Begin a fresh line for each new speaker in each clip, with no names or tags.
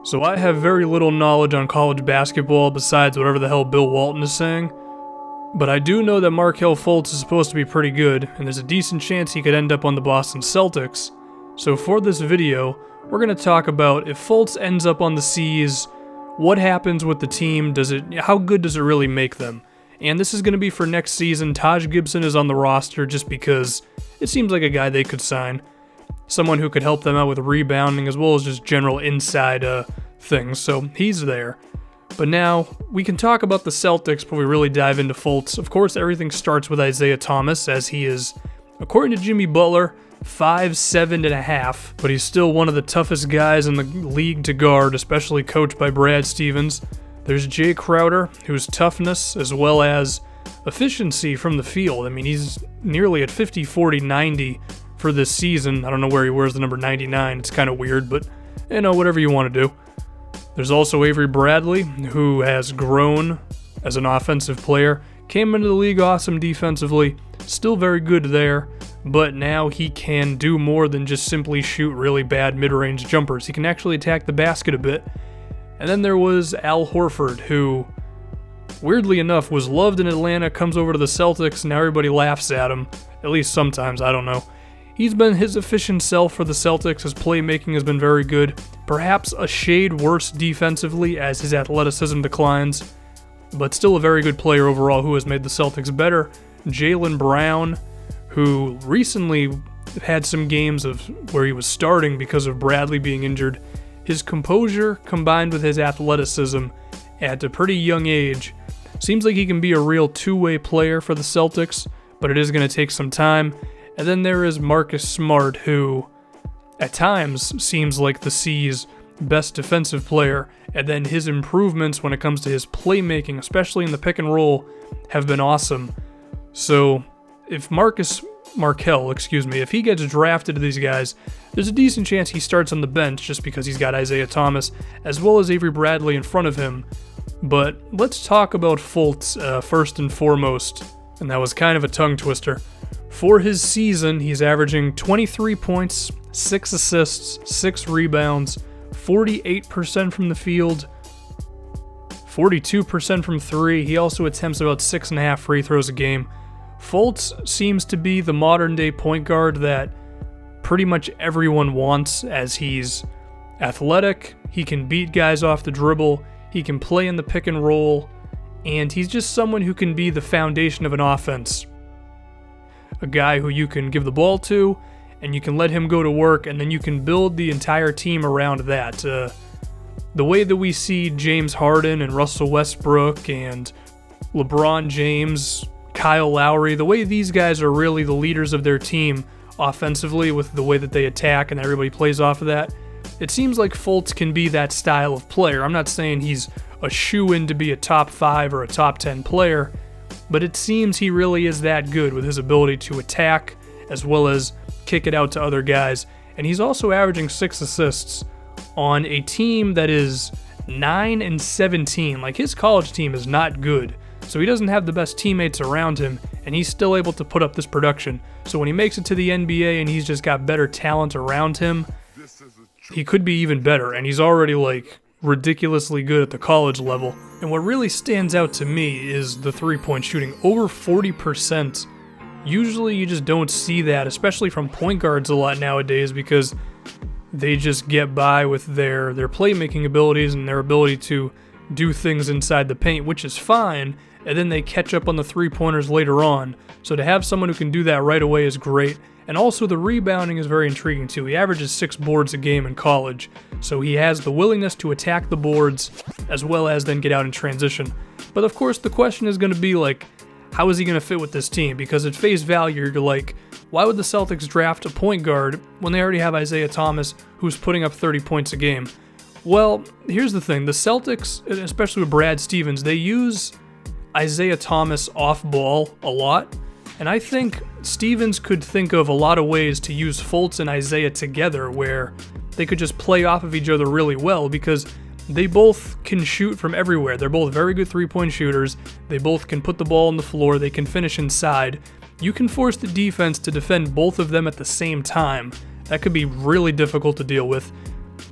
So I have very little knowledge on college basketball besides whatever the hell Bill Walton is saying, but I do know that Markelle Fultz is supposed to be pretty good, and there's a decent chance he could end up on the Boston Celtics. So for this video, we're going to talk about if Fultz ends up on the C's, what happens with the team, how good does it really make them? And this is going to be for next season. Taj Gibson is on the roster just because it seems like a guy they could sign. Someone who could help them out with rebounding as well as just general inside things, so he's there. But now, we can talk about the Celtics before we really dive into Fultz. Of course, everything starts with Isaiah Thomas, as he is, according to Jimmy Butler, 5'7.5", but he's still one of the toughest guys in the league to guard, especially coached by Brad Stevens. There's Jay Crowder, whose toughness as well as efficiency from the field. I mean, he's nearly at 50, 40, 90 for this season. I don't know where he wears the number 99. It's kind of weird, but whatever you want to do. There's also Avery Bradley, who has grown as an offensive player. Came into the league awesome defensively, still very good there, but now he can do more than just simply shoot really bad mid-range jumpers. He can actually attack the basket a bit. And then there was Al Horford, who, weirdly enough, was loved in Atlanta, comes over to the Celtics, and now everybody laughs at him. At least sometimes, I don't know. He's been his efficient self for the Celtics. His playmaking has been very good. Perhaps a shade worse defensively as his athleticism declines, but still a very good player overall who has made the Celtics better. Jaylen Brown, who recently had some games of where he was starting because of Bradley being injured. His composure combined with his athleticism at a pretty young age seems like he can be a real two-way player for the Celtics, but it is going to take some time. And then there is Marcus Smart, who at times seems like the C's best defensive player, and then his improvements when it comes to his playmaking, especially in the pick and roll, have been awesome. So if Markelle, if he gets drafted to these guys, there's a decent chance he starts on the bench just because he's got Isaiah Thomas as well as Avery Bradley in front of him. But let's talk about Fultz first and foremost, and that was kind of a tongue twister. For his season, he's averaging 23 points, 6 assists, 6 rebounds, 48% from the field, 42% from 3. He also attempts about 6.5 free throws a game. Fultz seems to be the modern-day point guard that pretty much everyone wants, as he's athletic, he can beat guys off the dribble, he can play in the pick and roll, and he's just someone who can be the foundation of an offense. A guy who you can give the ball to, and you can let him go to work, and then you can build the entire team around that. The way that we see James Harden and Russell Westbrook and LeBron James, Kyle Lowry, the way these guys are really the leaders of their team offensively with the way that they attack and everybody plays off of that, it seems like Fultz can be that style of player. I'm not saying he's a shoo-in to be a top 5 or a top 10 player, but it seems he really is that good with his ability to attack as well as kick it out to other guys. And he's also averaging 6 assists on a team that is 9-17. Like, his college team is not good, so he doesn't have the best teammates around him, and he's still able to put up this production. So when he makes it to the NBA and he's just got better talent around him, he could be even better, and he's already ridiculously good at the college level. And what really stands out to me is the three-point shooting, over 40%. Usually you just don't see that, especially from point guards a lot nowadays, because they just get by with their playmaking abilities and their ability to do things inside the paint, which is fine, and then they catch up on the three-pointers later on. So to have someone who can do that right away is great. And also the rebounding is very intriguing too. He averages 6 boards a game in college, so he has the willingness to attack the boards as well as then get out in transition. But of course the question is going to be how is he going to fit with this team? Because at face value, you're like, why would the Celtics draft a point guard when they already have Isaiah Thomas, who's putting up 30 points a game? Well, here's the thing. The Celtics, especially with Brad Stevens, they use Isaiah Thomas off ball a lot. And I think Stevens could think of a lot of ways to use Fultz and Isaiah together where they could just play off of each other really well, because they both can shoot from everywhere. They're both very good three-point shooters. They both can put the ball on the floor. They can finish inside. You can force the defense to defend both of them at the same time. That could be really difficult to deal with.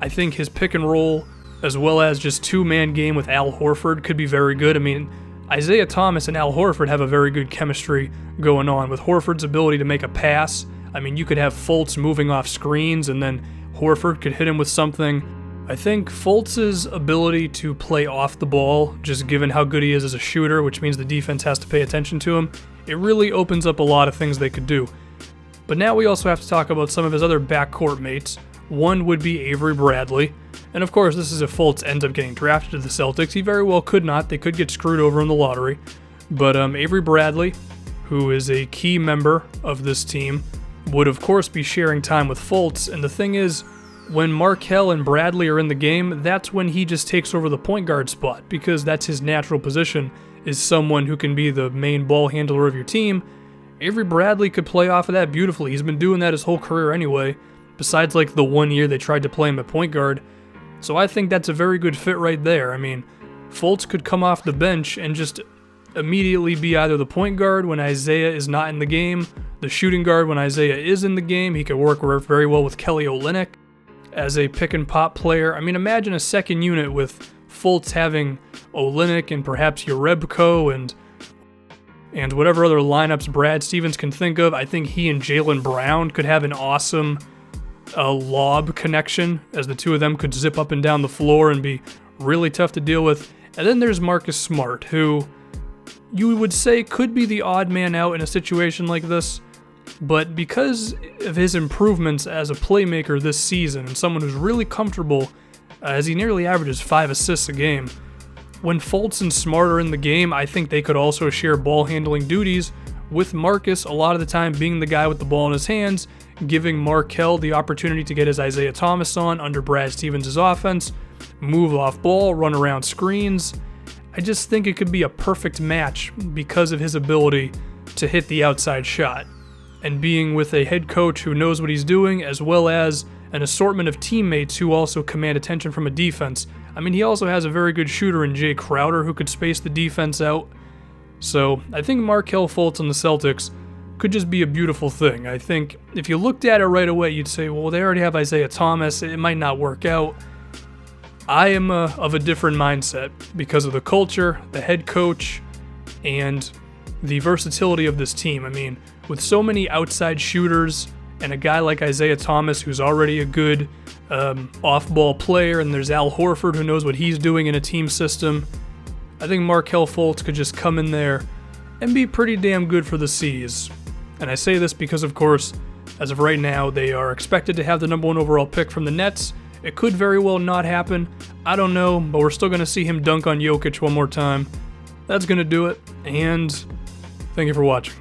I think his pick and roll as well as just two-man game with Al Horford could be very good. I mean, Isaiah Thomas and Al Horford have a very good chemistry going on, with Horford's ability to make a pass. I mean, you could have Fultz moving off screens, and then Horford could hit him with something. I think Fultz's ability to play off the ball, just given how good he is as a shooter, which means the defense has to pay attention to him, it really opens up a lot of things they could do. But now we also have to talk about some of his other backcourt mates. One would be Avery Bradley, and of course this is if Fultz ends up getting drafted to the Celtics. He very well could not. They could get screwed over in the lottery. But Avery Bradley, who is a key member of this team, would of course be sharing time with Fultz, and the thing is, when Markelle and Bradley are in the game, that's when he just takes over the point guard spot, because that's his natural position, is someone who can be the main ball handler of your team. Avery Bradley could play off of that beautifully. He's been doing that his whole career anyway, besides like the 1 year they tried to play him at point guard. So I think that's a very good fit right there. I mean, Fultz could come off the bench and just immediately be either the point guard when Isaiah is not in the game, the shooting guard when Isaiah is in the game. He could work very well with Kelly Olynyk as a pick and pop player. I mean, imagine a second unit with Fultz having Olynyk and perhaps Jerebko and whatever other lineups Brad Stevens can think of. I think he and Jaylen Brown could have an awesome lob connection, as the two of them could zip up and down the floor and be really tough to deal with. And then there's Marcus Smart, who you would say could be the odd man out in a situation like this, but because of his improvements as a playmaker this season and someone who's really comfortable, as he nearly averages 5 assists a game, when Fultz and Smart are in the game, I think they could also share ball handling duties, with Marcus a lot of the time being the guy with the ball in his hands, giving Markelle the opportunity to get his Isaiah Thomas on under Brad Stevens' offense, move off ball, run around screens. I just think it could be a perfect match because of his ability to hit the outside shot. And being with a head coach who knows what he's doing, as well as an assortment of teammates who also command attention from a defense. I mean, he also has a very good shooter in Jay Crowder who could space the defense out. So I think Markelle Fultz on the Celtics could just be a beautiful thing. I think if you looked at it right away, you'd say, well, they already have Isaiah Thomas, it might not work out. I am of a different mindset because of the culture, the head coach, and the versatility of this team. I mean, with so many outside shooters and a guy like Isaiah Thomas who's already a good off-ball player, and there's Al Horford who knows what he's doing in a team system, I think Markelle Fultz could just come in there and be pretty damn good for the C's. And I say this because, of course, as of right now, they are expected to have the number 1 overall pick from the Nets. It could very well not happen. I don't know, but we're still going to see him dunk on Jokic one more time. That's going to do it, and thank you for watching.